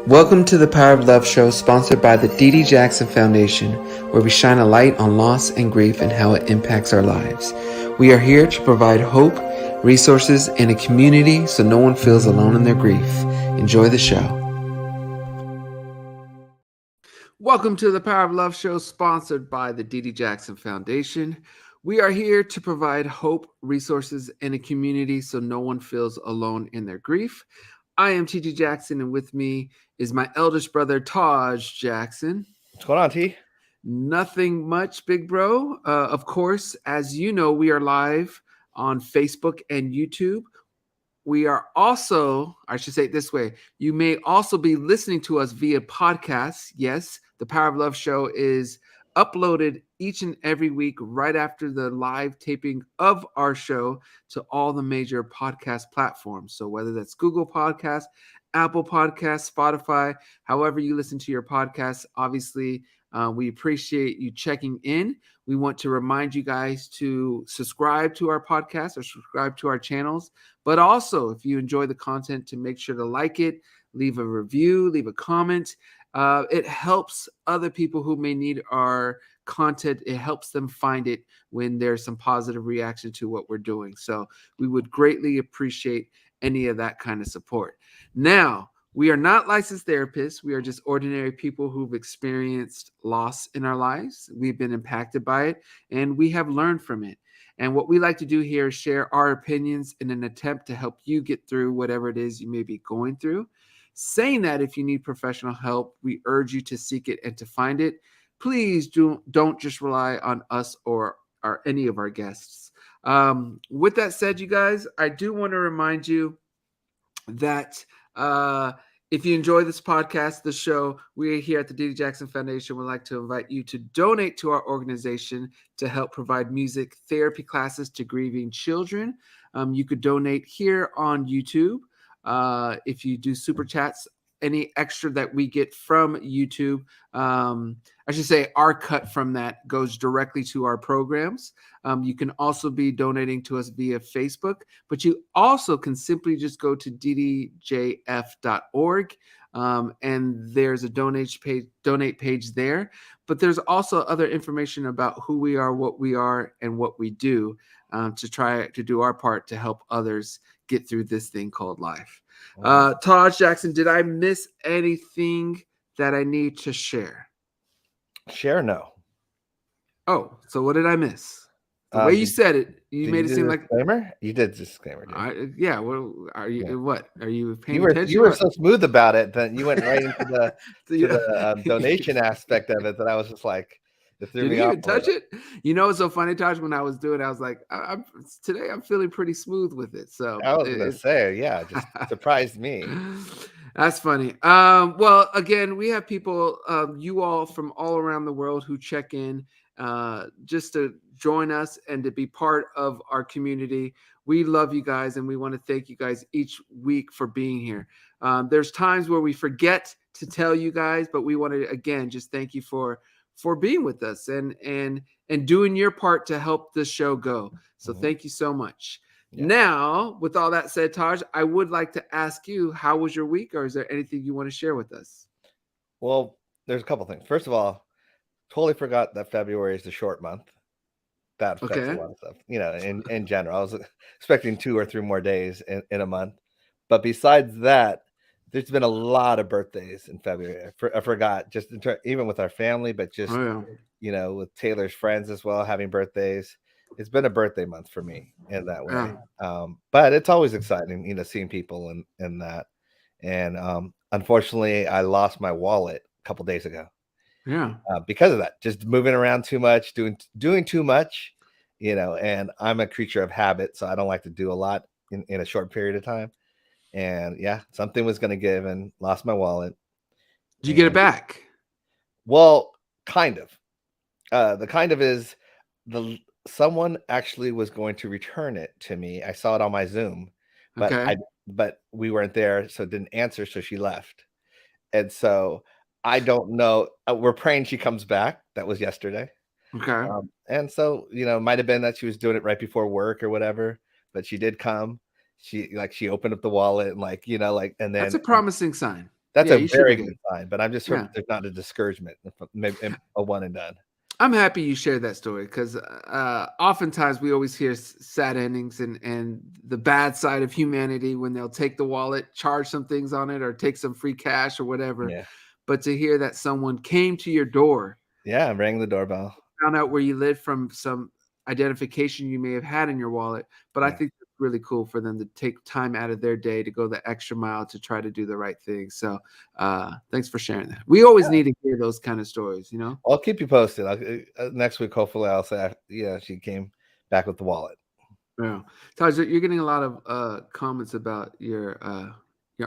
Welcome to the Power of Love show, sponsored by the DD Jackson Foundation, where we shine a light on loss and grief and how it impacts our lives. We are here to provide hope, resources, and a community so no one feels alone in their grief. Enjoy the show. Welcome to the Power of Love show, sponsored by the DD Jackson Foundation. We are here to provide hope, resources, and a community so no one feels alone in their grief. I am TJ Jackson, and with me is my eldest brother, Taj Jackson. What's going on, T? Nothing much, big bro. Of course, as you know, we are live on Facebook and YouTube. We are also, I should say it this way, you may also be listening to us via podcasts. Yes, the Power of Love show is uploaded each and every week right after the live taping of our show to all the major podcast platforms. So whether that's Google Podcasts, Apple Podcasts, Spotify, however you listen to your podcasts, obviously we appreciate you checking in. We want to remind you guys to subscribe to our podcast or subscribe to our channels. But also, if you enjoy the content, to make sure to like it, leave a review, leave a comment. It helps other people who may need our content. It helps them find it when there's some positive reaction to what we're doing. So we would greatly appreciate any of that kind of support. Now, we are not licensed therapists. We are just ordinary people who've experienced loss in our lives. We've been impacted by it, and we have learned from it. And what we like to do here is share our opinions in an attempt to help you get through whatever it is you may be going through. Saying that, if you need professional help, we urge you to seek it and to find it. Please don't just rely on us or any of our guests. With that said, you guys, I do want to remind you that if you enjoy this podcast, the show, we here at the D.D. Jackson Foundation would like to invite you to donate to our organization to help provide music therapy classes to grieving children. You could donate here on YouTube. If you do super chats, any extra that we get from YouTube, I should say our cut from that goes directly to our programs. You can also be donating to us via Facebook, but you also can simply just go to ddjf.org, and there's a donate page there. But there's also other information about who we are, and what we do to try to do our part to help others get through this thing called life. Taj Jackson, did I miss anything that I need to share? Share no. Oh, so what did I miss? The way you said it, you made it seem like disclaimer. You did disclaimer. Yeah. Well, are you? Yeah. What are you paying attention? You were so smooth about it that you went right into the donation aspect of it that I was just like, it threw me off. Did you even touch it? You know, it's so funny, Taj. When I was doing it, I was like, today I'm feeling pretty smooth with it. So I was gonna say, yeah, just surprised me. That's funny. Well, again, we have people, you all from all around the world who check in just to join us and to be part of our community. We love you guys, and we want to thank you guys each week for being here. There's times where we forget to tell you guys, but we want to, again, just thank you for being with us and doing your part to help this show go. So thank you so much. Yeah. Now, with all that said, Taj, I would like to ask you, how was your week, or is there anything you want to share with us? Well, there's a couple things. First of all, totally forgot that February is the short month. That affects a lot of stuff, you know, in general. I was expecting 2 or 3 more days in a month. But besides that, there's been a lot of birthdays in February. I forgot, just even with our family, but just, you know, with Taylor's friends as well, having birthdays. It's been a birthday month for me in that way. But it's always exciting, you know, seeing people in that. And unfortunately, I lost my wallet a couple days ago. Yeah. Because of that, just moving around too much, doing too much, you know, and I'm a creature of habit, so I don't like to do a lot in a short period of time. And yeah, something was going to give and lost my wallet. Did you get it back? Well, kind of. The kind of is someone actually was going to return it to me. I saw it on my Zoom, but but we weren't there, so it didn't answer, so she left. And so I don't know. We're praying she comes back. That was yesterday. Okay. And so, you know, it might have been that she was doing it right before work or whatever, but she did come. She opened up the wallet and and then that's a promising sign. That's Yeah, a you should be very good. good sign, but I'm just hoping there's not a discouragement, maybe a one and done. I'm happy you shared that story because oftentimes we always hear sad endings and the bad side of humanity when they'll take the wallet, charge some things on it, or take some free cash or whatever. Yeah. But to hear that someone came to your door, rang the doorbell, found out where you live from some identification you may have had in your wallet. But I think it's really cool for them to take time out of their day to go the extra mile to try to do the right thing. So thanks for sharing that. We always need to hear those kind of stories, you know? I'll keep you posted. Next week, hopefully I'll say, she came back with the wallet. Yeah. Taj, you're getting a lot of comments about your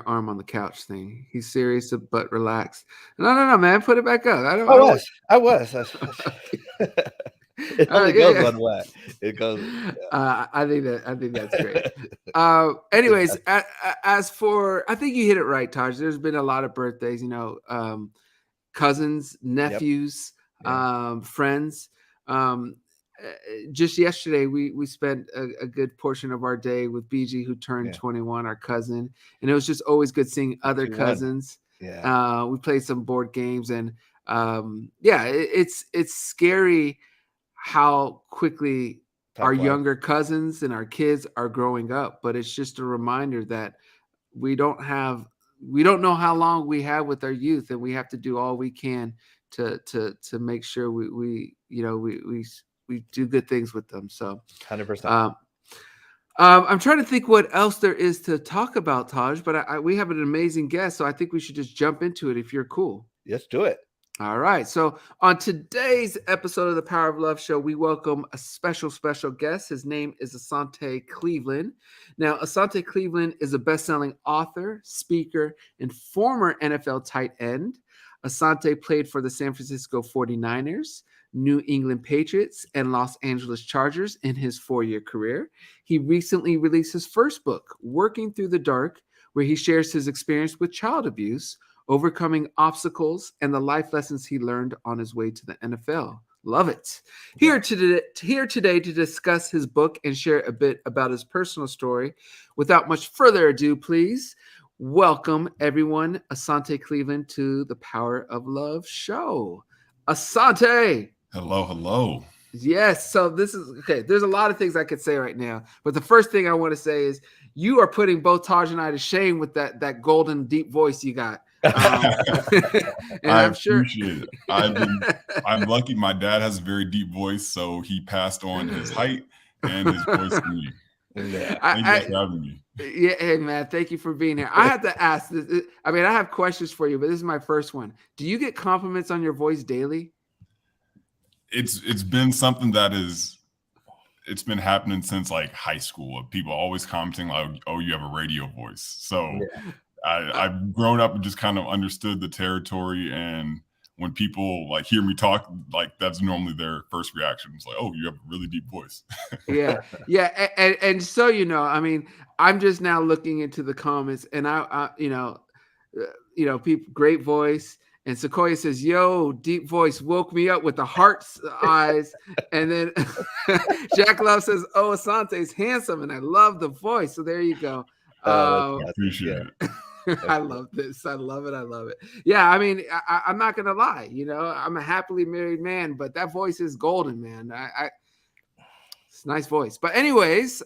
arm on the couch thing. He's serious but relaxed. No, man, put it back up. I was. It only goes one way. It goes. Yeah. I think that's great. Anyways, as for, I think you hit it right, Taj. There's been a lot of birthdays, you know, cousins, nephews, friends. Just yesterday, we spent a good portion of our day with BG, who turned 21, our cousin, and it was just always good seeing other cousins. We played some board games, and it's scary how quickly our younger cousins and our kids are growing up. But it's just a reminder that we don't know how long we have with our youth, and we have to do all we can to make sure we do good things with them. So 100%. I'm trying to think what else there is to talk about, Taj, but we have an amazing guest, so I think we should just jump into it if you're cool. Let's do it. All right. So on today's episode of the Power of Love Show, we welcome a special guest. His name is Asante Cleveland. Now, Asante Cleveland is a best-selling author, speaker, and former NFL tight end. Asante played for the San Francisco 49ers, New England Patriots, and Los Angeles Chargers in his 4-year career. He recently released his first book, Working Through the Dark, where he shares his experience with child abuse, overcoming obstacles, and the life lessons he learned on his way to the NFL. Love it. Here today to discuss his book and share a bit about his personal story. Without much further ado, please welcome everyone, Asante Cleveland, to the Power of Love show. Asante. Hello. Yes. So this is okay. There's a lot of things I could say right now, but the first thing I want to say is you are putting both Taj and I to shame with that golden deep voice you got. And I appreciate it. I'm lucky. My dad has a very deep voice, so he passed on his height and his voice to me. Thank you for having me. Yeah, hey man, thank you for being here. I have to ask this. I mean, I have questions for you, but this is my first one. Do you get compliments on your voice daily? It's been something that it's been happening since like high school. People always commenting like, "Oh, you have a radio voice." So I've grown up and just kind of understood the territory, and when people like hear me talk, like that's normally their first reaction. It's like, "Oh, you have a really deep voice." Yeah. And so, you know, I mean, I'm just now looking into the comments, and I people, great voice. And Sequoia says, "Yo, deep voice woke me up with the heart's eyes." And then Jack Love says, "Oh, Asante's handsome, and I love the voice." So there you go. I appreciate it. I love this. I love it. Yeah, I mean, I'm not gonna lie. You know, I'm a happily married man, but that voice is golden, man. It's a nice voice. But anyways,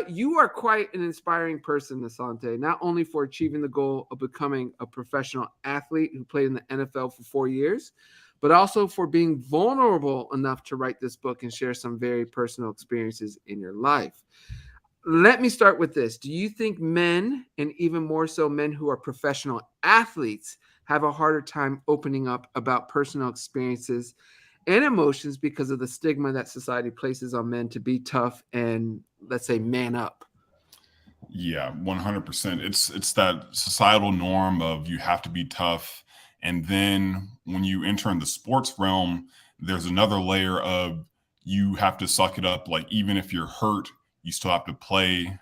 you are quite an inspiring person, Asante, not only for achieving the goal of becoming a professional athlete who played in the NFL for 4 years, but also for being vulnerable enough to write this book and share some very personal experiences in your life. Let me start with this. Do you think men, and even more so men who are professional athletes, have a harder time opening up about personal experiences and emotions because of the stigma that society places on men to be tough and, let's say, man up? Yeah, 100%. It's that societal norm of you have to be tough. And then when you enter in the sports realm, there's another layer of you have to suck it up. Like, even if you're hurt, you still have to play.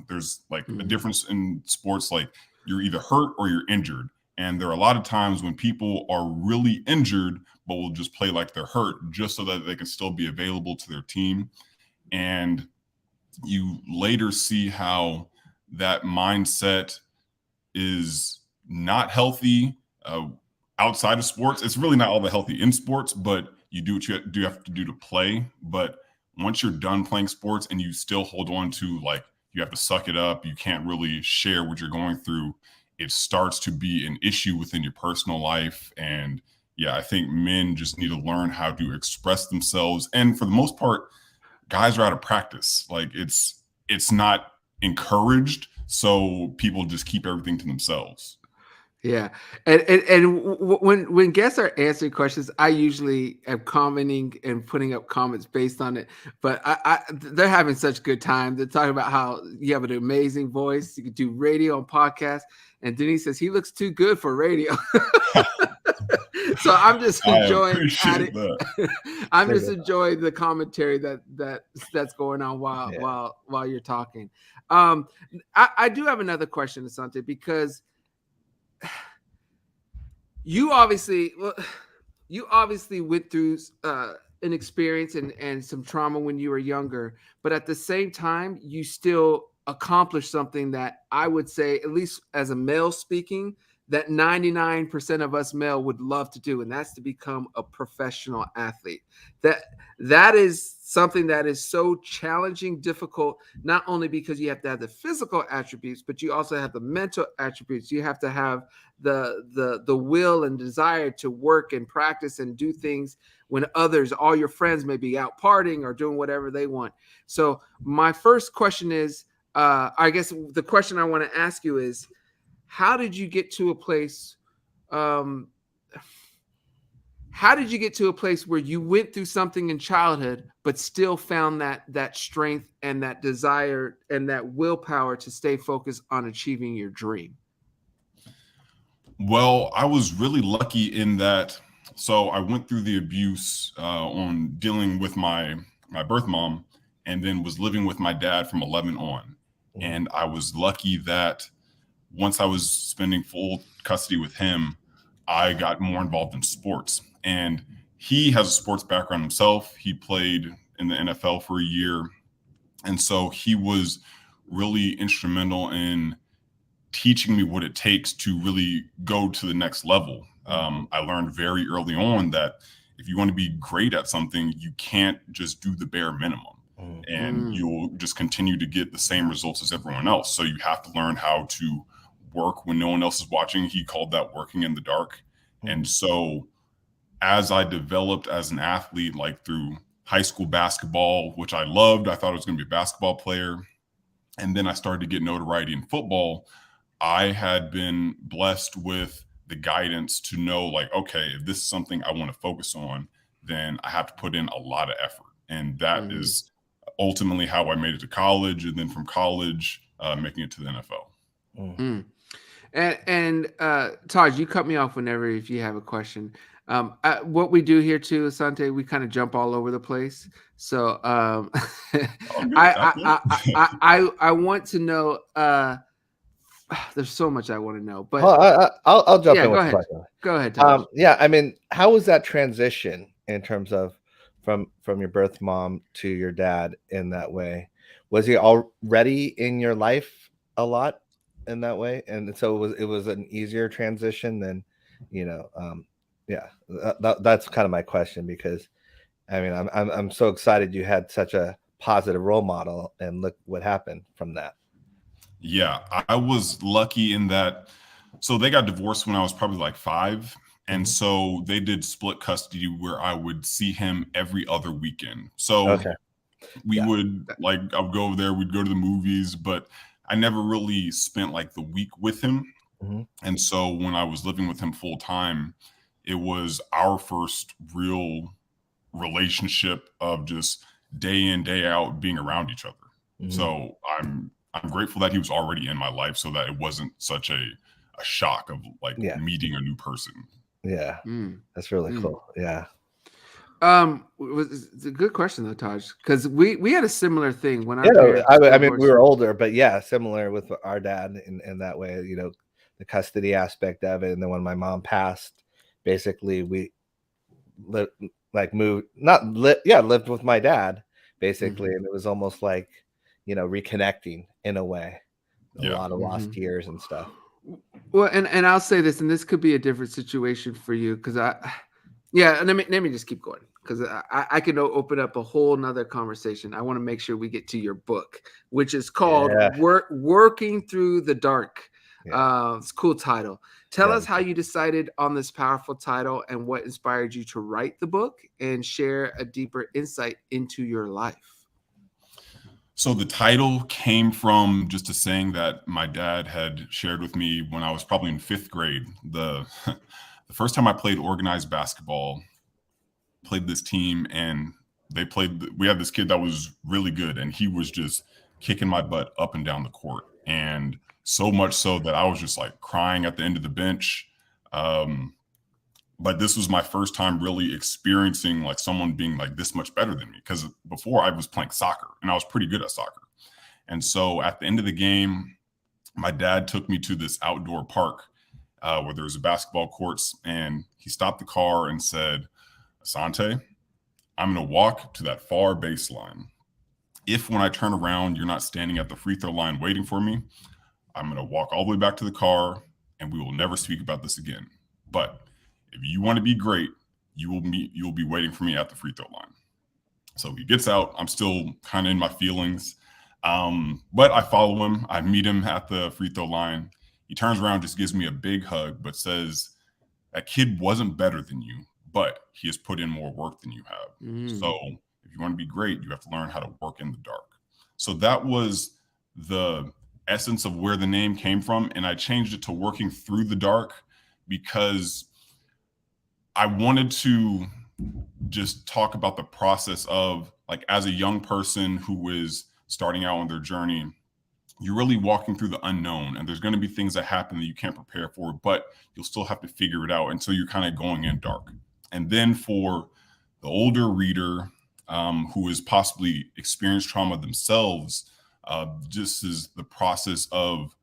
There's like a difference in sports. Like, you're either hurt or you're injured. And there are a lot of times when people are really injured, but will just play like they're hurt just so that they can still be available to their team. And you later see how that mindset is not healthy outside of sports. It's really not all the healthy in sports, but you do what you do have to do to play. But once you're done playing sports and you still hold on to, like, you have to suck it up, you can't really share what you're going through, it starts to be an issue within your personal life. And yeah, I think men just need to learn how to express themselves. And for the most part, guys are out of practice. Like, it's not encouraged. So people just keep everything to themselves. Yeah, and when guests are answering questions, I usually am commenting and putting up comments based on it. But they're having such good time. They're talking about how you have an amazing voice. You can do radio and podcast. And Denise says he looks too good for radio. So I'm just enjoying I'm just enjoying the commentary that's going on while you're talking. I do have another question, Asante, because you obviously went through an experience and some trauma when you were younger, but at the same time, you still accomplished something that I would say, at least as a male speaking, that 99% of us male would love to do, and that's to become a professional athlete. That is something that is so challenging, difficult, not only because you have to have the physical attributes, but you also have the mental attributes. You have to have the will and desire to work and practice and do things when all your friends may be out partying or doing whatever they want. So my first question is, I guess the question I want to ask you is, how did you get to a place? How did you get to a place where you went through something in childhood, but still found that strength and that desire and that willpower to stay focused on achieving your dream? Well, I was really lucky in that. So I went through the abuse on dealing with my birth mom, and then was living with my dad from 11 on. And I was lucky that once I was spending full custody with him, I got more involved in sports. And he has a sports background himself. He played in the NFL for a year. And so he was really instrumental in teaching me what it takes to really go to the next level. I learned very early on that if you want to be great at something, you can't just do the bare minimum. And you'll just continue to get the same results as everyone else. So you have to learn how to work when no one else is watching. He called that working in the dark. And so as I developed as an athlete, like through high school basketball, which I loved, I thought I was going to be a basketball player. And then I started to get notoriety in football. I had been blessed with the guidance to know, like, okay, if this is something I want to focus on, then I have to put in a lot of effort. And that is ultimately how I made it to college. And then from college, making it to the NFL. And Taj, you cut me off whenever if you have a question. What we do here too, Asante, we kind of jump all over the place. So I want to know. There's so much I want to know, but I'll jump in. Go ahead. Go ahead, Taj. I mean, how was that transition in terms of from your birth mom to your dad in that way? Was he already in your life a lot in that way, and so it was an easier transition than, that's kind of my question, because I mean, I'm so excited you had such a positive role model, and look what happened from that. Yeah, I was lucky in that. So they got divorced when I was probably like 5. And so they did split custody where I would see him every other weekend. So we would, like, I would go over there, we'd go to the movies, but I never really spent like the week with him. And so when I was living with him full time, it was our first real relationship of just day in, day out being around each other. So I'm grateful that he was already in my life, so that it wasn't such a shock of like meeting a new person. Yeah, that's really cool. Yeah. It's a good question though, Taj, because we had a similar thing when I mean, we were older, but similar with our dad in that way. The custody aspect of it, and then when my mom passed, basically we lived with my dad basically, and it was almost like reconnecting in a way. A lot of lost years and stuff. Well, and I'll say this, and this could be a different situation for you, because let me just keep going, because I can open up a whole nother conversation. I want to make sure we get to your book, which is called Working Through the Dark. It's a cool title. Tell us how you decided on this powerful title and what inspired you to write the book, and share a deeper insight into your life. So the title came from just a saying that my dad had shared with me when I was probably in 5th grade. The first time I played organized basketball, played this team, and we had this kid that was really good, and he was just kicking my butt up and down the court. And so much so that I was just like crying at the end of the bench. But this was my first time really experiencing like someone being like this much better than me, because before I was playing soccer and I was pretty good at soccer. And so at the end of the game, my dad took me to this outdoor park where there was basketball courts, and he stopped the car and said, "Asante, I'm going to walk to that far baseline. If when I turn around, you're not standing at the free throw line waiting for me, I'm going to walk all the way back to the car, and we will never speak about this again. But if you want to be great, you will be waiting for me at the free throw line." So he gets out. I'm still kind of in my feelings, but I follow him. I meet him at the free throw line. He turns around, just gives me a big hug, but says, "That kid wasn't better than you, but he has put in more work than you have. So if you want to be great, you have to learn how to work in the dark." So that was the essence of where the name came from. And I changed it to Working Through the Dark because I wanted to just talk about the process of, like, as a young person who is starting out on their journey, you're really walking through the unknown, and there's going to be things that happen that you can't prepare for, but you'll still have to figure it out until you're kind of going in dark. And then for the older reader who has possibly experienced trauma themselves, just is the process of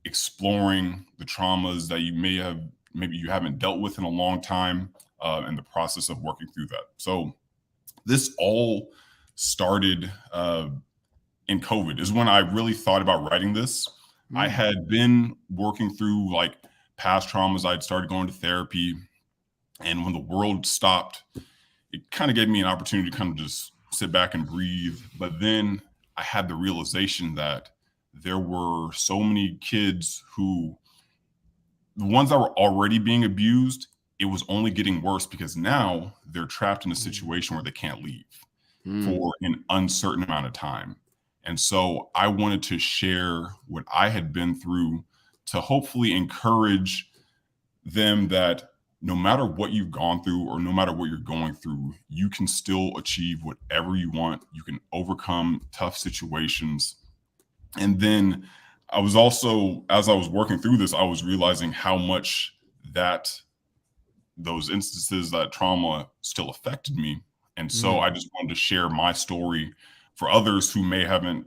exploring the traumas that maybe you haven't dealt with in a long time, and the process of working through that. So this all started in COVID is when I really thought about writing this. I had been working through like past traumas. I'd started going to therapy, and when the world stopped, it kind of gave me an opportunity to kind of just sit back and breathe. But then I had the realization that there were so many kids who, the ones that were already being abused, it was only getting worse because now they're trapped in a situation where they can't leave for an uncertain amount of time. And so I wanted to share what I had been through to hopefully encourage them that no matter what you've gone through or no matter what you're going through, you can still achieve whatever you want. You can overcome tough situations. And then I was also, as I was working through this, I was realizing how much those instances, that trauma still affected me. And so I just wanted to share my story for others who may haven't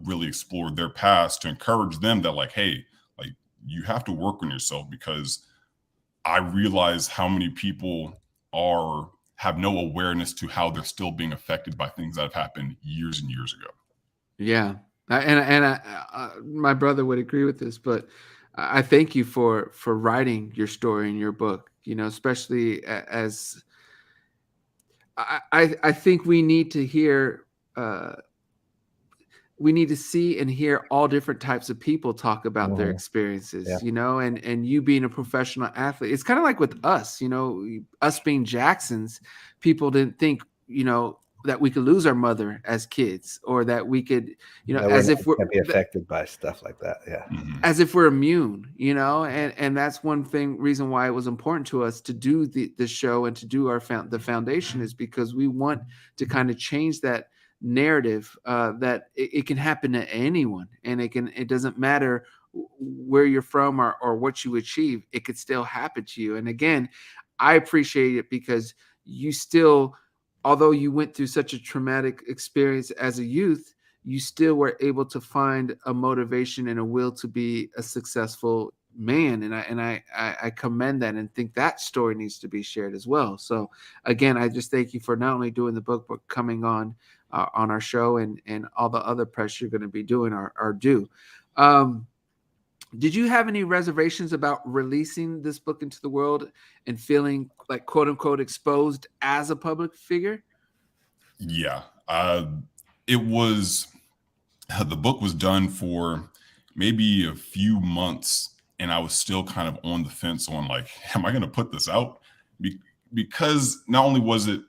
really explored their past, to encourage them that, like, hey, like, you have to work on yourself, because I realize how many people have no awareness to how they're still being affected by things that have happened years and years ago. Yeah. And my brother would agree with this, but I thank you for writing your story in your book, especially as I think we need to hear, we need to see and hear all different types of people talk about their experiences, and you being a professional athlete. It's kind of like with us, us being Jacksons, people didn't think, that we could lose our mother as kids, or that we could, as if we're be affected by stuff like that. Yeah. As if we're immune, and that's one reason why it was important to us to do the show and to do the foundation, is because we want to kind of change that narrative, that it can happen to anyone, and it doesn't matter where you're from or what you achieve, it could still happen to you. And again, I appreciate it because you still, although you went through such a traumatic experience as a youth, you still were able to find a motivation and a will to be a successful man. And I commend that, and think that story needs to be shared as well. So again, I just thank you for not only doing the book, but coming on our show, and all the other press you're going to be doing are due. Did you have any reservations about releasing this book into the world and feeling like quote unquote exposed as a public figure? Yeah. It was, the book was done for maybe a few months, and I was still kind of on the fence on like, am I going to put this out? Because not only was it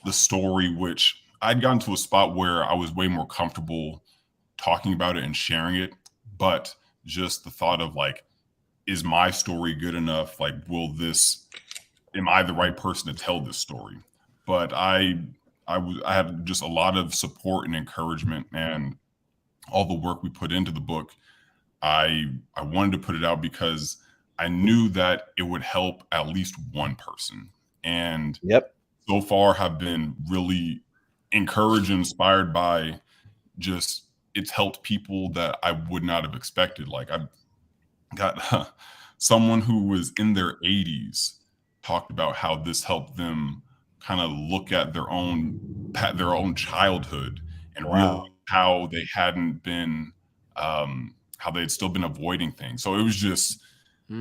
the story, which I'd gotten to a spot where I was way more comfortable talking about it and sharing it, but just the thought of like, is my story good enough? Like, am I the right person to tell this story? But I had just a lot of support and encouragement, and all the work we put into the book. I wanted to put it out because I knew that it would help at least one person. And so far have been really encouraged and inspired by just, it's helped people that I would not have expected. Like I got someone who was in their 80s talked about how this helped them kind of look at their own childhood and realize how they hadn't been, how they had still been avoiding things. So it was just,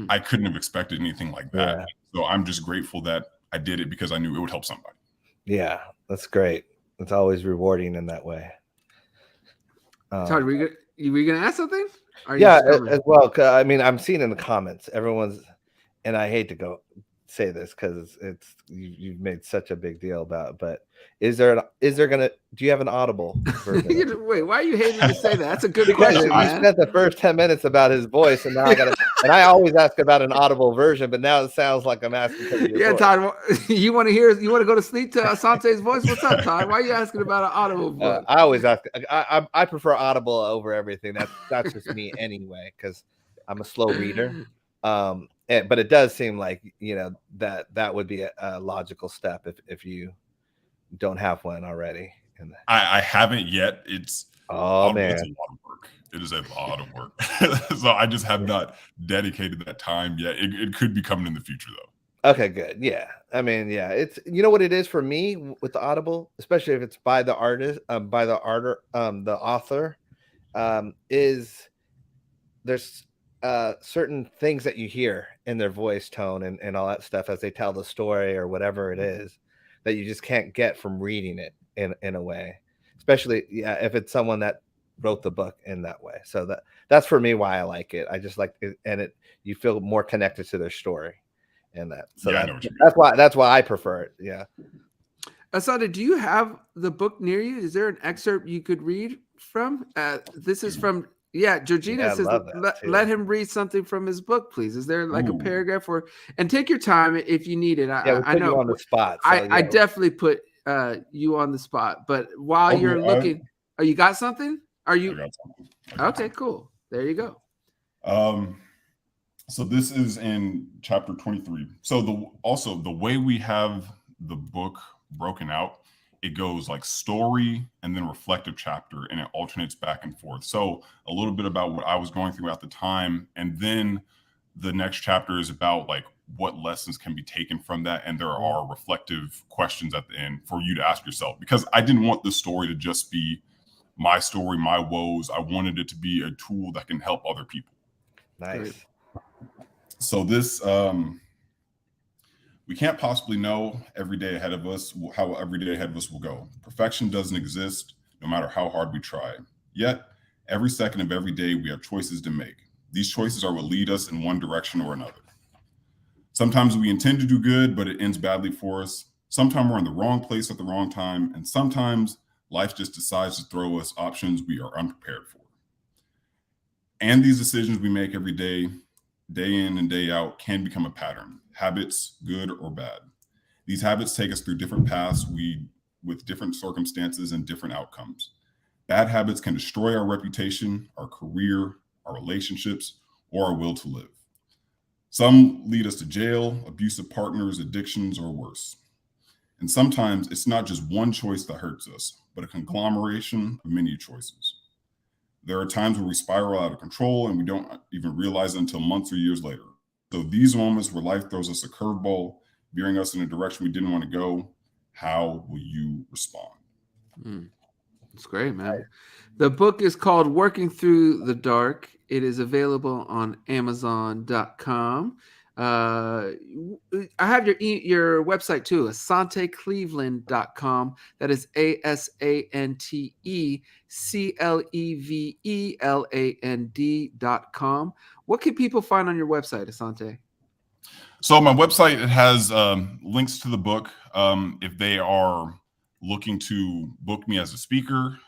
I couldn't have expected anything like that. Yeah. So I'm just grateful that I did it because I knew it would help somebody. Yeah, that's great. It's always rewarding in that way. Todd, were you gonna ask something? Yeah, as well. I mean, I'm seeing in the comments, everyone's, and I hate to say this because you've made such a big deal about it, but do you have an Audible version? Wait, why are you hating to say that? That's a good question, man. I spent the first 10 minutes about his voice, and now and I always ask about an Audible version, but now it sounds like I'm asking. Yeah, voice. Todd, you want to go to sleep to Asante's voice? What's up, Todd? Why are you asking about an Audible voice? I always ask. I prefer Audible over everything. That's just me anyway, because I'm a slow reader. But it does seem like, that would be a logical step if you don't have one already. I haven't yet. It's man, it's a lot of work. It is a lot of work. So I just have not dedicated that time yet. It could be coming in the future though. Okay, good. Yeah. I mean, yeah, it's, what it is for me with the Audible, especially if it's by the artist, the author, is there's certain things that you hear in their voice tone and all that stuff as they tell the story or whatever it is that you just can't get from reading it in a way, especially if it's someone that wrote the book in that way. So that's for me why I like it. I just like it, and you feel more connected to their story and that. So that's why I prefer it. Yeah. Asante, do you have the book near you? Is there an excerpt you could read from? This is from Georgina says, let him read something from his book, please. Is there like a paragraph and take your time if you need it. I know you on the spot. So, I definitely put you on the spot, but while you're looking, you got something? Are you? Okay, cool. There you go. So this is in chapter 23. So the way we have the book broken out, it goes like story and then reflective chapter, and it alternates back and forth. So a little bit about what I was going through at the time, and then the next chapter is about like what lessons can be taken from that, and there are reflective questions at the end for you to ask yourself, because I didn't want the story to just be my story, my woes. I wanted it to be a tool that can help other people. Nice. So this we can't possibly know every day ahead of us how every day ahead of us will go. Perfection doesn't exist, no matter how hard we try. Yet, every second of every day, we have choices to make. These choices are what lead us in one direction or another. Sometimes we intend to do good, but it ends badly for us. Sometimes we're in the wrong place at the wrong time, and sometimes life just decides to throw us options we are unprepared for. And these decisions we make every day, day in and day out, can become a pattern. Habits, good or bad. These habits take us through different paths with different circumstances and different outcomes. Bad habits can destroy our reputation, our career, our relationships, or our will to live. Some lead us to jail, abusive partners, addictions, or worse. And sometimes it's not just one choice that hurts us, but a conglomeration of many choices. There are times where we spiral out of control and we don't even realize it until months or years later. So these moments where life throws us a curveball, veering us in a direction we didn't want to go, how will you respond? That's great, man. The book is called Working Through the Dark. It is available on Amazon.com. I have your website too, AsanteCleveland.com. That is AsanteCleveland.com. What can people find on your website, Asante? So my website, it has links to the book. If they are looking to book me as a speaker,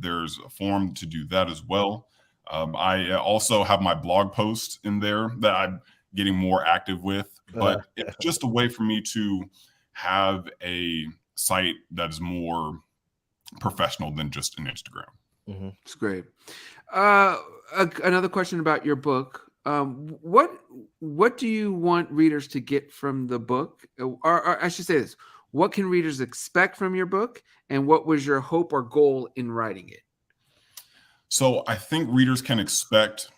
there's a form to do that as well. I also have my blog post in there that I'm getting more active with, but it's just a way for me to have a site that is more professional than just an Instagram. Mm-hmm. It's great. Another question about your book. What do you want readers to get from the book? Or I should say this, what can readers expect from your book, and what was your hope or goal in writing it? So I think readers can expect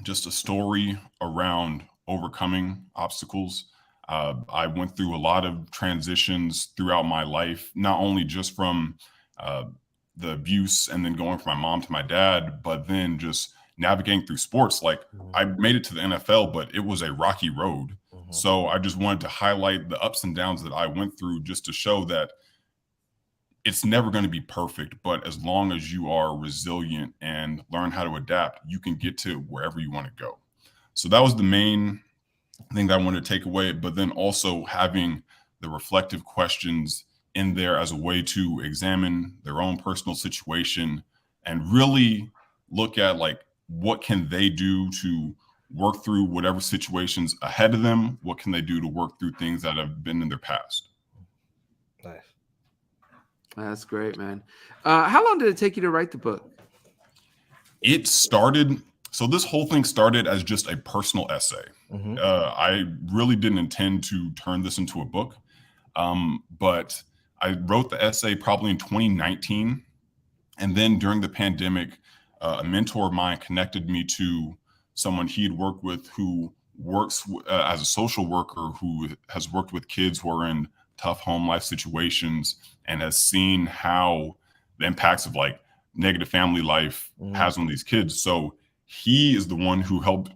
just a story around overcoming obstacles. I went through a lot of transitions throughout my life, not only just from the abuse and then going from my mom to my dad, but then just navigating through sports. Like I made it to the NFL, but it was a rocky road. So I just wanted to highlight the ups and downs that I went through, just to show that it's never going to be perfect, but as long as you are resilient and learn how to adapt, you can get to wherever you want to go. So that was the main thing that I wanted to take away, but then also having the reflective questions in there as a way to examine their own personal situation and really look at like, what can they do to work through whatever situations ahead of them? What can they do to work through things that have been in their past? Nice. That's great, man. How long did it take you to write the book? So this whole thing started as just a personal essay. I really didn't intend to turn this into a book, but I wrote the essay probably in 2019. And then during the pandemic, a mentor of mine connected me to someone he had worked with who works as a social worker, who has worked with kids who are in tough home life situations and has seen how the impacts of like negative family life has on these kids. So he is the one who helped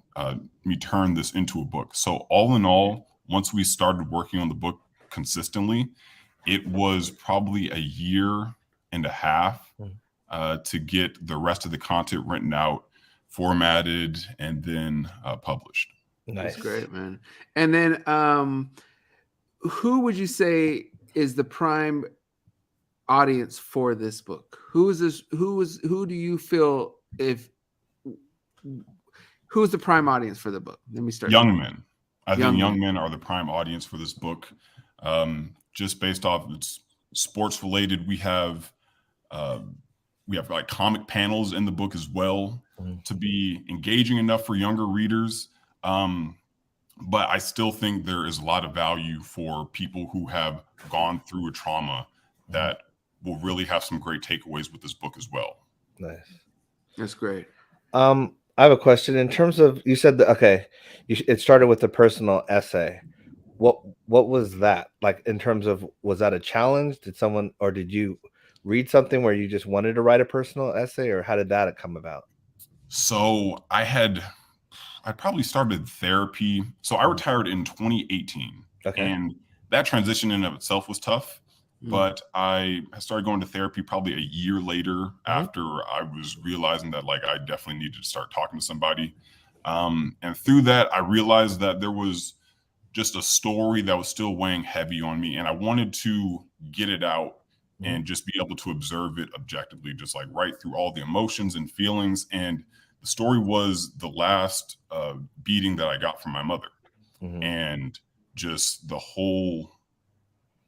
me turn this into a book. So all in all, once we started working on the book consistently, it was probably a year and a half to get the rest of the content written out, formatted, and then published. Nice. That's great, man. And then who would you say is the prime audience for this book? Who do you feel who's the prime audience for the book? Let me start. Young men. I think young men are the prime audience for this book. Just based off it's sports related. We have like comic panels in the book as well to be engaging enough for younger readers. But I still think there is a lot of value for people who have gone through a trauma that will really have some great takeaways with this book as well. Nice. That's great. I have a question. In terms of, you said that, it started with a personal essay. What was that like in terms of, was that a challenge? Did you read something where you just wanted to write a personal essay, or how did that come about? So I probably started therapy. So I retired in 2018. And that transition in of itself was tough. But I started going to therapy probably a year later after I was realizing that like I definitely needed to start talking to somebody. And through that, I realized that there was just a story that was still weighing heavy on me. And I wanted to get it out and just be able to observe it objectively, just like right through all the emotions and feelings. And the story was the last beating that I got from my mother. And just the whole,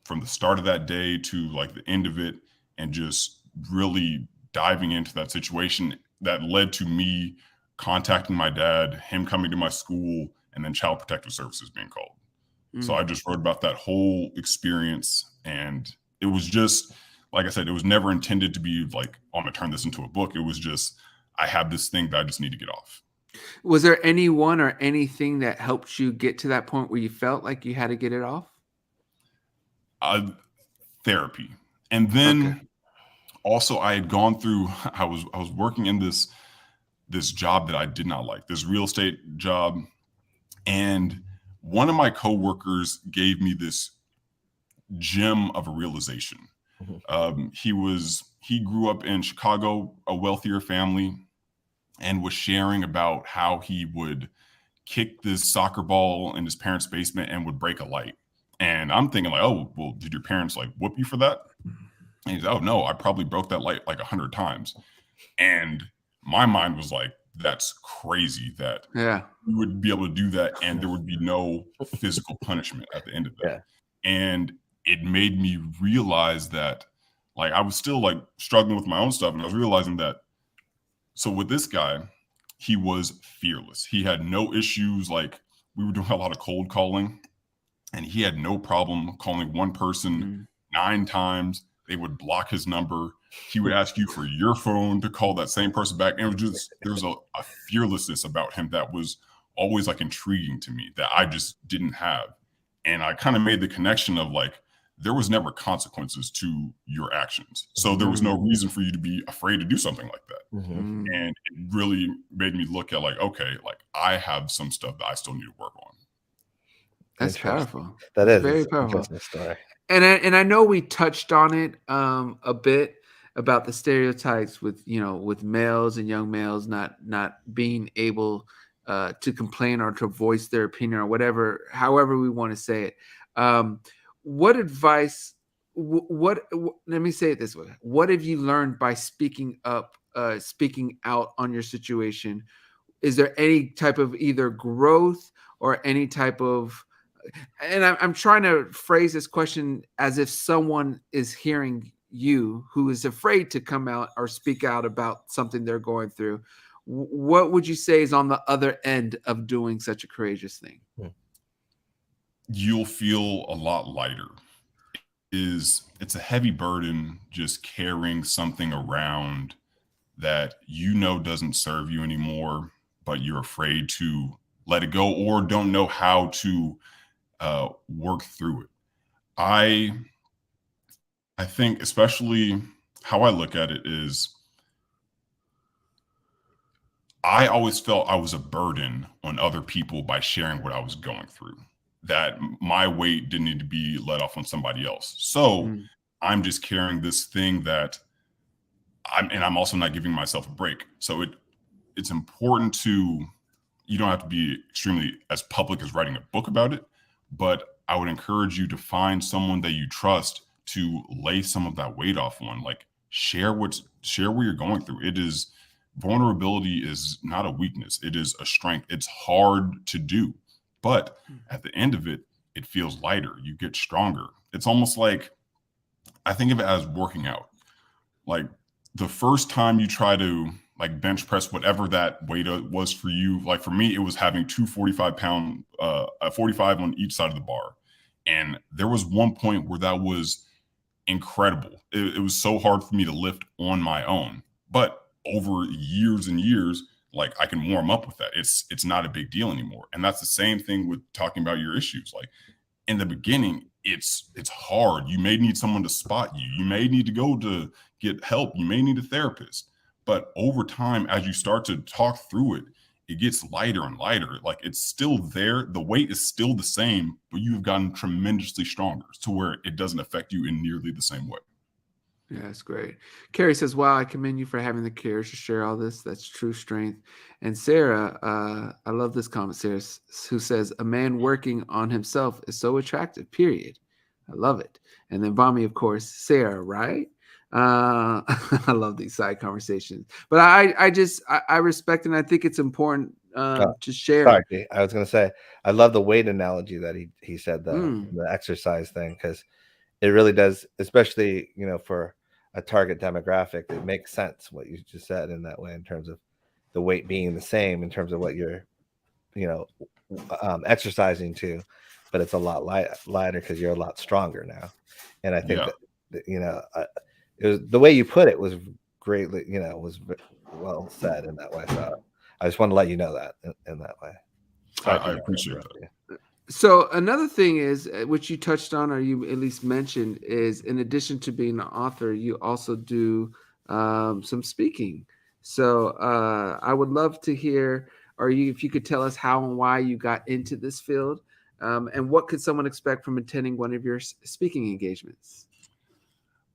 from the start of that day to like the end of it, and just really diving into that situation that led to me contacting my dad, him coming to my school, and then Child Protective Services being called. So I just wrote about that whole experience. And it was just, like I said, it was never intended to be like, oh, I'm gonna turn this into a book. It was just, I have this thing that I just need to get off. Was there anyone or anything that helped you get to that point where you felt like you had to get it off? Therapy. And then also I had gone through, I was working in this this job that I did not like, this real estate job. And one of my coworkers gave me this gem of a realization. He grew up in Chicago, a wealthier family, and was sharing about how he would kick this soccer ball in his parents' basement and would break a light. And I'm thinking like, oh, well, did your parents like whoop you for that? And he's, oh no, I probably broke that light like 100 times. And my mind was like, that's crazy that you would be able to do that and there would be no physical punishment at the end of that. Yeah. And it made me realize that like I was still like struggling with my own stuff, and I was realizing that so with this guy, he was fearless. He had no issues. Like we were doing a lot of cold calling, and he had no problem calling one person 9 times. They would block his number. He would ask you for your phone to call that same person back. And it was just, there was a fearlessness about him that was always like intriguing to me that I just didn't have. And I kind of made the connection of like, there was never consequences to your actions. So there was no reason for you to be afraid to do something like that. Mm-hmm. And it really made me look at like, okay, like I have some stuff that I still need to work on. That's powerful. That is very powerful story. And I know we touched on it a bit about the stereotypes with, you know, with males and young males not being able to complain or to voice their opinion or whatever, however we want to say it. What advice? Let me say it this way: what have you learned by speaking up, speaking out on your situation? Is there any type of either growth or any type of? And I'm trying to phrase this question as if someone is hearing you who is afraid to come out or speak out about something they're going through. What would you say is on the other end of doing such a courageous thing? You'll feel a lot lighter. It's a heavy burden just carrying something around that you know doesn't serve you anymore, but you're afraid to let it go or don't know how to work through it. I think especially how I look at it is I always felt I was a burden on other people by sharing what I was going through, that my weight didn't need to be let off on somebody else. So I'm just carrying this thing that I'm also not giving myself a break. So it's important you don't have to be extremely as public as writing a book about it, but I would encourage you to find someone that you trust to lay some of that weight off on. Like share what you're going through. Vulnerability is not a weakness. It is a strength. It's hard to do, but at the end of it, it feels lighter. You get stronger. It's almost like, I think of it as working out. Like the first time you try to like bench press whatever that weight was for you. Like for me, it was having 2 45-pound, 45 on each side of the bar. And there was one point where that was incredible. It was so hard for me to lift on my own, but over years and years, like I can warm up with that. It's not a big deal anymore. And that's the same thing with talking about your issues. Like in the beginning, it's hard. You may need someone to spot you. You may need to go to get help. You may need a therapist. But over time, as you start to talk through it, it gets lighter and lighter. Like it's still there. The weight is still the same, but you've gotten tremendously stronger to where it doesn't affect you in nearly the same way. Yeah, that's great. Carrie says, wow, I commend you for having the courage to share all this. That's true strength. And Sarah, I love this comment, Sarah, who says, a man working on himself is so attractive, period. I love it. And then Vami, of course, Sarah, right? I love these side conversations. But I respect and I think it's important to share. Sorry, I was going to say, I love the weight analogy that he said, the exercise thing, because it really does, especially, you know, for a target demographic, it makes sense what you just said in that way, in terms of the weight being the same in terms of what you're, you know, exercising to, but it's a lot lighter because you're a lot stronger now. And I think that, you know, it was the way you put it was greatly, you know, was well said in that way. So I just want to let you know that in that way. I appreciate that. So another thing is, which you touched on, or you at least mentioned, is in addition to being an author, you also do some speaking. So I would love to hear, if you could tell us how and why you got into this field, and what could someone expect from attending one of your speaking engagements?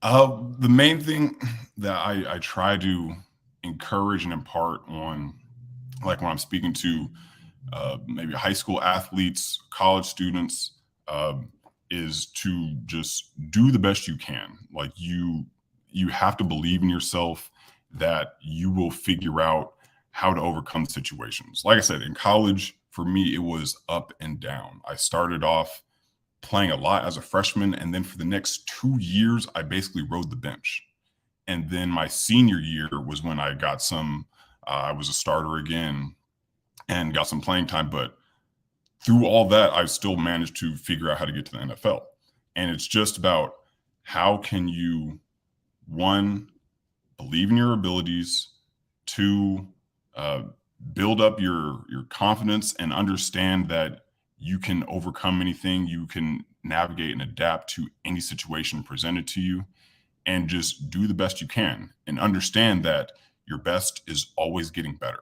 The main thing that I try to encourage and impart on, like when I'm speaking to maybe high school athletes, college students, is to just do the best you can. Like you have to believe in yourself that you will figure out how to overcome situations. Like I said, in college, for me, it was up and down. I started off playing a lot as a freshman, and then for the next 2 years, I basically rode the bench. And then my senior year was when I got some. I was a starter again and got some playing time, but through all that, I still managed to figure out how to get to the NFL. And it's just about how can you, one, believe in your abilities, two, build up your confidence and understand that you can overcome anything, you can navigate and adapt to any situation presented to you, and just do the best you can and understand that your best is always getting better.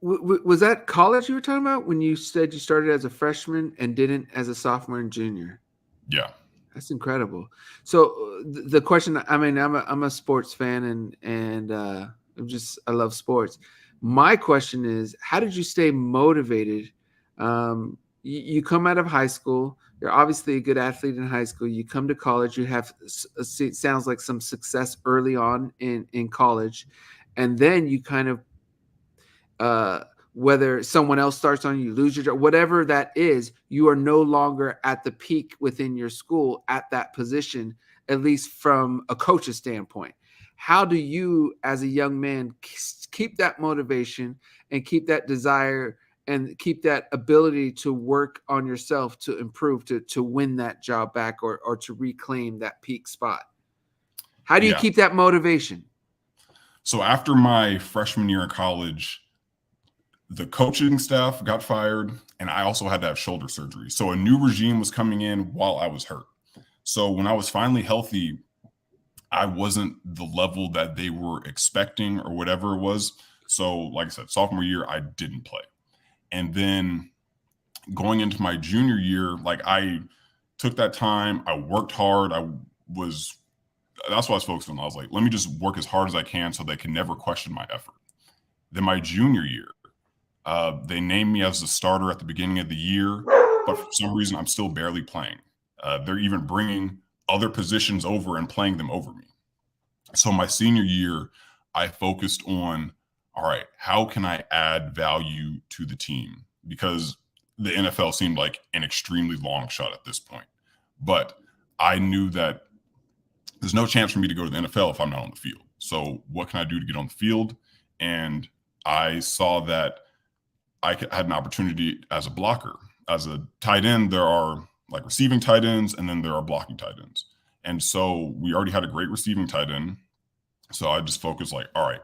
Was that college you were talking about when you said you started as a freshman and didn't as a sophomore and junior? Yeah. That's incredible. So the question, I mean, I'm a sports fan and I love sports. My question is, how did you stay motivated? You come out of high school. You're obviously a good athlete in high school. You come to college. You have, it sounds like, some success early on in college, and then you kind of, whether someone else starts on you, lose your job, whatever that is, you are no longer at the peak within your school at that position, at least from a coach's standpoint. How do you, as a young man, keep that motivation and keep that desire and keep that ability to work on yourself to improve, to win that job back or to reclaim that peak spot? How do you keep that motivation? So after my freshman year in college, the coaching staff got fired, and I also had to have shoulder surgery. So a new regime was coming in while I was hurt. So when I was finally healthy, I wasn't the level that they were expecting or whatever it was. So like I said, sophomore year, I didn't play. And then going into my junior year, like I took that time, I worked hard. That's what I was focused on. I was like, let me just work as hard as I can so they can never question my effort. Then my junior year, they named me as the starter at the beginning of the year, but for some reason, I'm still barely playing. They're even bringing other positions over and playing them over me. So my senior year, I focused on, all right, how can I add value to the team? Because the NFL seemed like an extremely long shot at this point. But I knew that there's no chance for me to go to the NFL if I'm not on the field. So what can I do to get on the field? And I saw that I had an opportunity as a blocker. As a tight end, there are like receiving tight ends, and then there are blocking tight ends. And so we already had a great receiving tight end. So I just focused like, all right,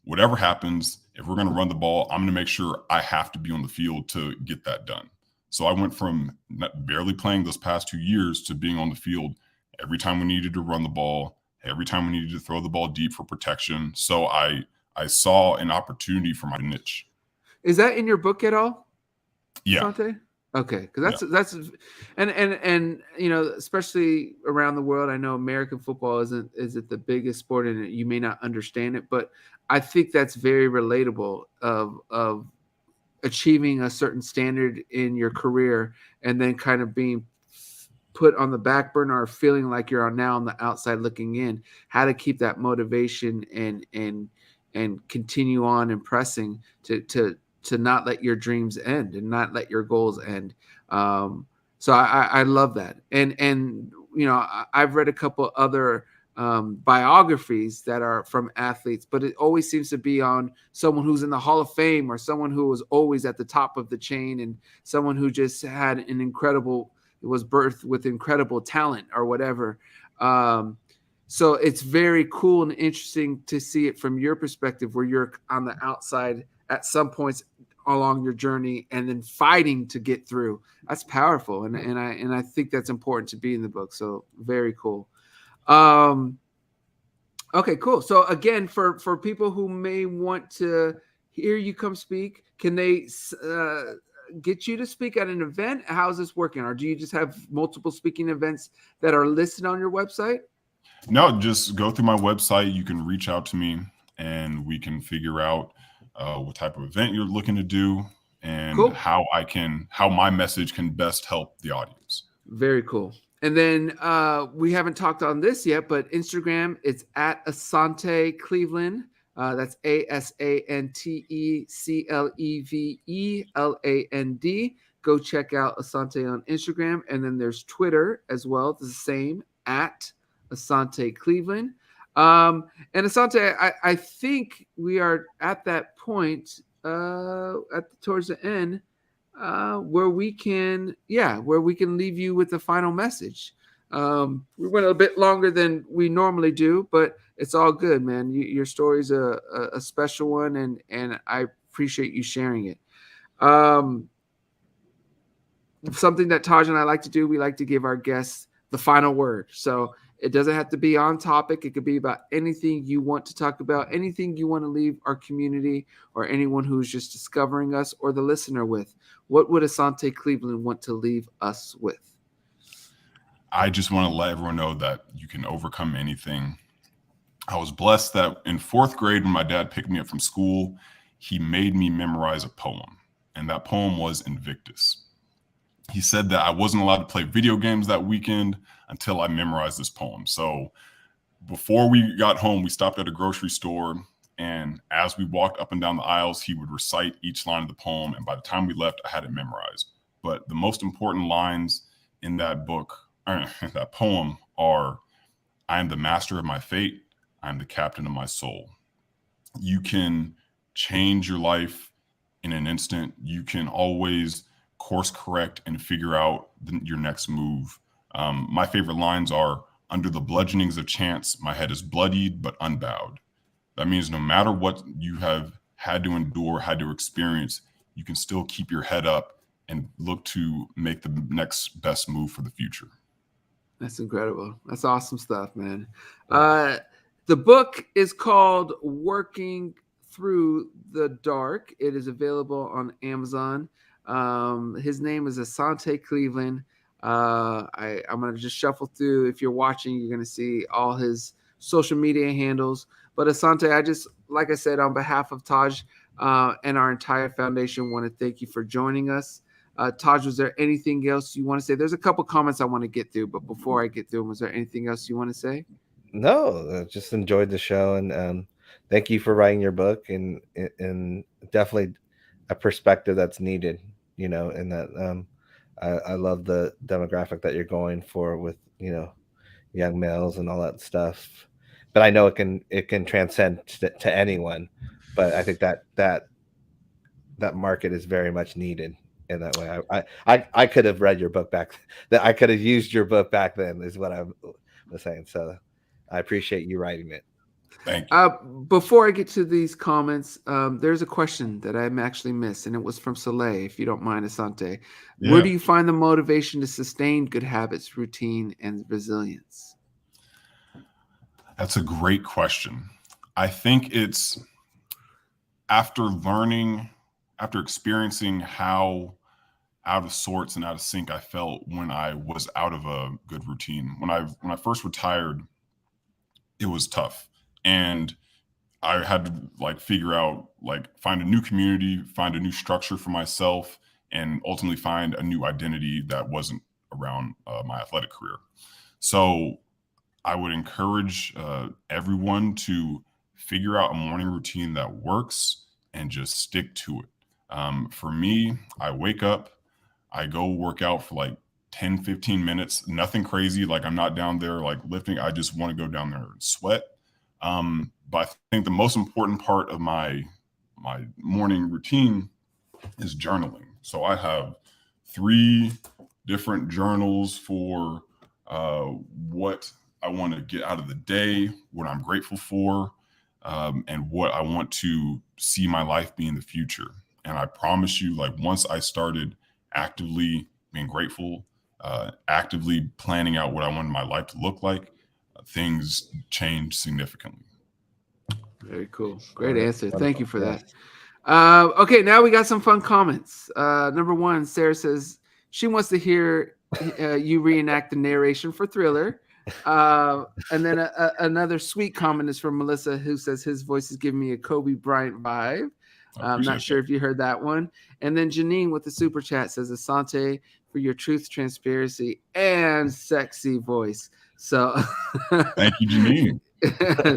whatever happens, if we're going to run the ball, I'm going to make sure I have to be on the field to get that done. So I went from barely playing those past 2 years to being on the field every time we needed to run the ball, every time we needed to throw the ball deep for protection. So I saw an opportunity for my niche. Is that in your book at all? Yeah. Asante? Okay, because that's and especially around the world, I know American football isn't the biggest sport, and you may not understand it, but I think that's very relatable of achieving a certain standard in your career and then kind of being put on the back burner or feeling like you're now on the outside looking in. How to keep that motivation and continue on impressing to not let your dreams end and not let your goals end. So I love that. And I've read a couple other biographies that are from athletes, but it always seems to be on someone who's in the Hall of Fame or someone who was always at the top of the chain and someone who just had was birthed with incredible talent or whatever. So it's very cool and interesting to see it from your perspective, where you're on the outside at some points along your journey and then fighting to get through. That's powerful. And I think that's important to be in the book. So very cool. Okay, cool. So again, for people who may want to hear you come speak, can they get you to speak at an event? How's this working? Or do you just have multiple speaking events that are listed on your website? No, just go through my website. You can reach out to me, and we can figure out what type of event you're looking to do, and Cool. how my message can best help the audience. Very cool. And then we haven't talked on this yet, but Instagram, it's at Asante Cleveland. That's ASANTE CLEVELAND. Go check out Asante on Instagram. And then there's Twitter as well. It's the same, at Asante Cleveland. And Asante, I think we are at that point towards the end where we can leave you with the final message. We went a bit longer than we normally do, but it's all good, man. Your story's a special one, and I appreciate you sharing it. Something that Taj and I like to do, we like to give our guests the final word. So it doesn't have to be on topic. It could be about anything you want to talk about, anything you want to leave our community or anyone who's just discovering us or the listener with. What would Asante Cleveland want to leave us with? I just want to let everyone know that you can overcome anything. I was blessed that in 4th grade, when my dad picked me up from school, he made me memorize a poem, and that poem was Invictus. He said that I wasn't allowed to play video games that weekend until I memorized this poem. So before we got home, we stopped at a grocery store, and as we walked up and down the aisles, he would recite each line of the poem, and by the time we left, I had it memorized. But the most important lines in that book, that poem, are, "I am the master of my fate. I am the captain of my soul." You can change your life in an instant. You can always course correct and figure out your next move. My favorite lines are, "Under the bludgeonings of chance, my head is bloodied but unbowed." That means no matter what you have had to endure, had to experience, you can still keep your head up and look to make the next best move for the future. That's incredible. That's awesome stuff, man. The book is called Working Through the Dark. It is available on Amazon. His name is Asante Cleveland. I'm going to just shuffle through. If you're watching, you're going to see all his social media handles. But Asante, like I said, on behalf of Taj and our entire foundation, want to thank you for joining us. Taj, was there anything else you want to say? There's a couple comments I want to get through, but before I get through them, was there anything else you want to say? No, just enjoyed the show, and thank you for writing your book, and definitely a perspective that's needed, and that I love the demographic that you're going for with, young males and all that stuff. But I know it can transcend to anyone. But I think that market is very much needed in that way. I could have read your book back. That I could have used your book back then, is what I was saying. So I appreciate you writing it. Thank you. Before I get to these comments, there's a question that I actually missed, and it was from Soleil, if you don't mind, Asante. Yeah. Where do you find the motivation to sustain good habits, routine, and resilience? That's a great question. I think it's after experiencing how out of sorts and out of sync I felt when I was out of a good routine. When I first retired, it was tough. And I had to figure out, find a new community, find a new structure for myself, and ultimately find a new identity that wasn't around my athletic career. So I would encourage everyone to figure out a morning routine that works and just stick to it. For me, I wake up, I go work out for 10, 15 minutes, nothing crazy. I'm not down there lifting. I just want to go down there and sweat. But I think the most important part of my morning routine is journaling. So I have 3 different journals for what I want to get out of the day, what I'm grateful for, and what I want to see my life be in the future. And I promise you, once I started actively being grateful, actively planning out what I wanted my life to look like, things change significantly. Very cool. Great answer. Wonderful. Thank you for Yes. that. Okay, now we got some fun comments. Number one, Sarah says she wants to hear you reenact the narration for Thriller. And then another sweet comment is from Melissa, who says his voice is giving me a Kobe Bryant vibe. I'm not sure if you heard that one. And then Janine with the super chat says, Asante, for your truth, transparency, and sexy voice. So thank you, Janine.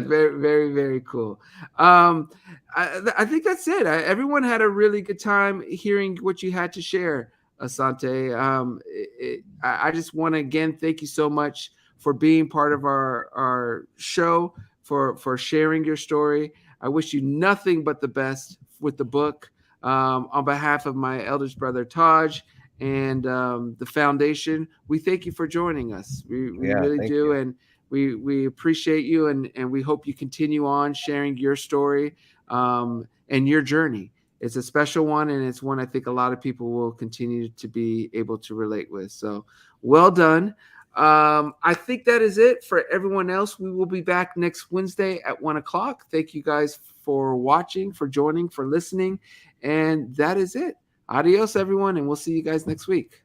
Very, very, very cool. I think that's it. Everyone had a really good time hearing what you had to share, Asante. I just want to again thank you so much for being part of our show, for sharing your story. I wish you nothing but the best with the book. On behalf of my eldest brother Taj and the foundation, we thank you for joining us. We really do, and we appreciate you, and we hope you continue on sharing your story and your journey. It's a special one, and it's one I think a lot of people will continue to be able to relate with. So well done. I think that is it for everyone else. We will be back next Wednesday at 1:00. Thank you guys for watching, for joining, for listening. And that is it. Adios, everyone. And we'll see you guys next week.